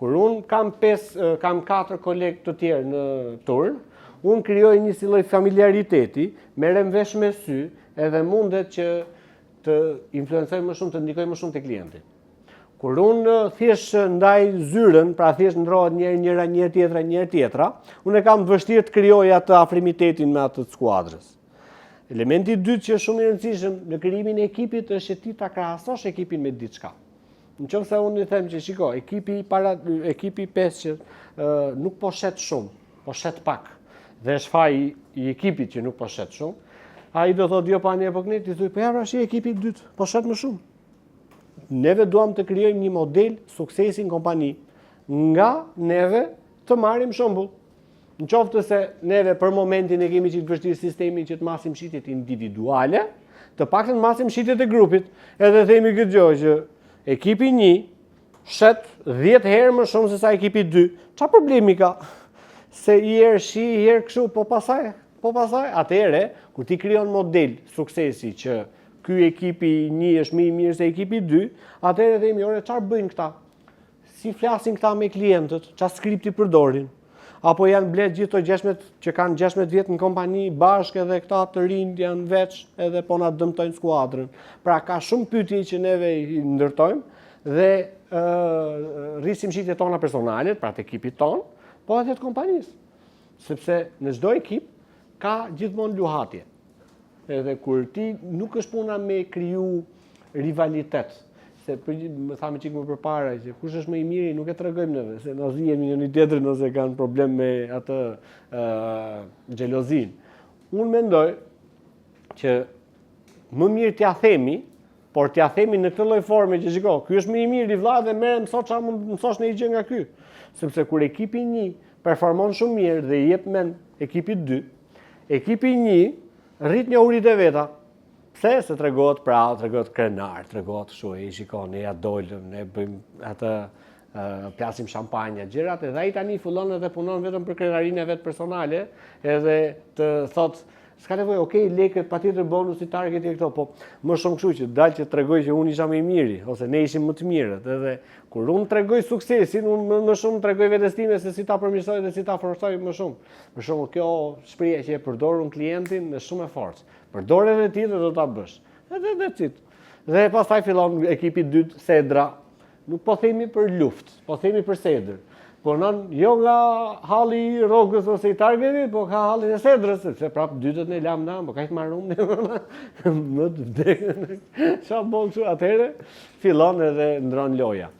Kur unë kam 4 kolegë të tjerë në turn, unë krijoj një si lloj familiariteti, merrem vesh me sy, edhe mundet që të influencoj më shumë, të ndikoj më shumë te klienti. Kur unë thjesht ndaj zyrën, pra thjesht ndrohet njëra tjetra, unë e kam vështirë të krijoj atë afrimitetin me atë të skuadrës. Elementi i dytë që është shumë i rëndësishëm në krijimin e ekipit është që ti ta krahasosh ekipin me diçka. Nëse unë i them që shiko, ekipi 5 që nuk po shet shumë, po shet pak, dhe është faji i ekipit që nuk po shet shumë, ai do thotë jo pa ne po këne, ti thuj, po ja pra shi ekipi i dytë, po shet më shumë. Neve duam të krijojmë një model suksesi në kompani, nga neve të marrim shembull. Në qoftë se neve për momentin e kemi që të vështirë sistemin që të masim shitjet individuale, të paktën masim shitjet e grupit, edhe themi këtë gjë që ekipi 1 shet 10 herë më shumë se sa ekipi 2. Çfarë problemi ka? Se i herë shi, i herë kështu, po pasaj, atëherë, kur ti krijon model suksesi që ky ekipi 1 është më i mirë se ekipi 2, atëherë themi, ore, çfarë bëjnë këta? Si flasin këta me klientët? Çfarë skripti përdorin? Apo janë blet gjithë të 16 që kanë 16 vjet në kompani bashkë edhe këta të rinj janë veç edhe po na dëmtojnë skuadrën. Pra ka shumë pyetje që neve i ndërtojmë dhe rrisim shitjet tona personale, pra të ekipit ton, po edhe të kompanisë. Sepse në çdo ekip ka gjithmonë luhatje. Edhe kur ti nuk është puna me kriju rivalitet, se më thamë çik më përpara që kush është më i miri nuk e tregojmë neve, se na zihemi njëri tjetrin ose kanë problem me atë xhelozin. Unë mendoj që më mirë t'ia themi, por t'ia themi në këtë lloj forme që shiko, ky është më i miri vëlla dhe merrem mëso çfarë mund mësosh në një gjë nga ky. Sepse kur ekipi 1 performon shumë mirë dhe i jep mend ekipit 2, ekipi 1 rrit njohuritë e veta. Pse? Se tregohet prall, tregohet krenar, tregohet kështu, i shikon, ne ja dolëm, ne bëjmë atë plasim shampanja, gjërat, edhe ai tani fillon edhe punon vetëm për krenarinë e vet personale, edhe të thotë, s'ka nevojë, okay, lekët patjetër bonusi targeti e këto, po më shumë kështu që dalë që tregoj që unë isha më i miri, ose ne ishim më të mirët, edhe kur unë tregoj suksesin, unë më shumë tregoj vetes time se si ta përmirësoj dhe si ta forcoj më shumë. Për shembull, kjo shprehje që e përdor unë klientin është shumë e fortë. Përdor edhe ti dhe do ta bësh. Edhe dhe pastaj fillon ekipi 2 Sedra. Nuk po themi për luftë, po themi për Sedër. Po jo nga halli i Rrogës ose i Targetit, po ka hallin e Sedrës, sepse prapë dytët ne lam na, po kaq marrum ne. Më të vdekën. Çfarë bën kështu atëherë? Fillon edhe ndron loja.